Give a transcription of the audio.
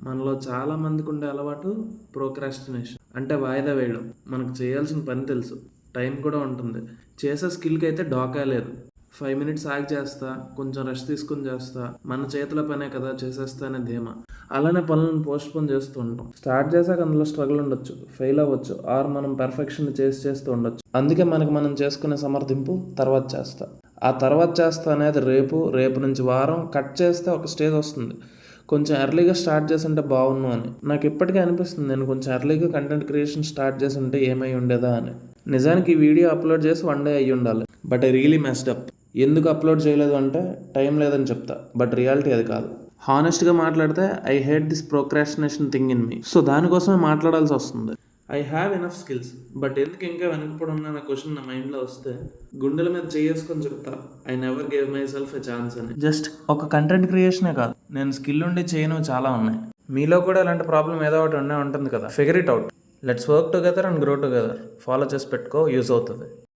మనలో చాలా మందికి ఉండే అలవాటు ప్రోక్రాస్టినేషన్, అంటే వాయిదా వేయడం. మనకు చేయాల్సిన పని తెలుసు, టైం కూడా ఉంటుంది, చేసే స్కిల్కి అయితే డోకా లేదు. 5 మినిట్స్ ఆగి చేస్తా, కొంచెం రెస్ట్ తీసుకుని చేస్తా, మన చేతుల పనే కదా చేసేస్తా అనే ధీమా. అలానే పనులను పోస్ట్పోన్ చేస్తూ ఉంటాం. స్టార్ట్ చేశాక అందులో స్ట్రగుల్ ఉండొచ్చు, ఫెయిల్ అవ్వచ్చు, ఆర్ మనం పర్ఫెక్షన్ చేస్తూ ఉండొచ్చు. అందుకే మనకి మనం చేసుకునే సమర్థింపు తర్వాత చేస్తా, ఆ తర్వాత చేస్తా అనేది రేపు నుంచి వారం కట్ చేస్తే ఒక స్టేజ్ వస్తుంది. కొంచెం ఎర్లీగా స్టార్ట్ చేసి ఉంటే బాగున్నాను అని నాకు ఇప్పటికే అనిపిస్తుంది. నేను కొంచెం ఎర్లీగా కంటెంట్ క్రియేషన్ స్టార్ట్ చేసి ఉంటే ఏమై ఉండేదా అని. నిజానికి ఈ వీడియో అప్లోడ్ చేసి 1 డే అయ్యి ఉండాలి, but I really messed up. ఎందుకు అప్లోడ్ చేయలేదు అంటే టైం లేదని చెప్తా, బట్ రియాలిటీ అది కాదు. హానెస్ట్గా మాట్లాడితే I hate this procrastination thing in me. So దానికోసమే మాట్లాడాల్సి వస్తుంది. I have enough skills, but ఎందుకు ఇంకా వెనకపడి ఉన్న క్వశ్చన్ నా మైండ్లో వస్తే గుండెల మీద చేసుకొని చెప్తా, I never gave my self a chance అని. జస్ట్ ఒక కంటెంట్ క్రియేషనే కాదు, నేను స్కిల్ ఉండి చేయను చాలా ఉన్నాయి. మీలో కూడా ఇలాంటి ప్రాబ్లం ఏదో ఒకటి ఉంటుంది కదా. Figure it out. Let's work together and grow together. Follow చేసి పెట్టుకో, యూజ్ అవుతుంది.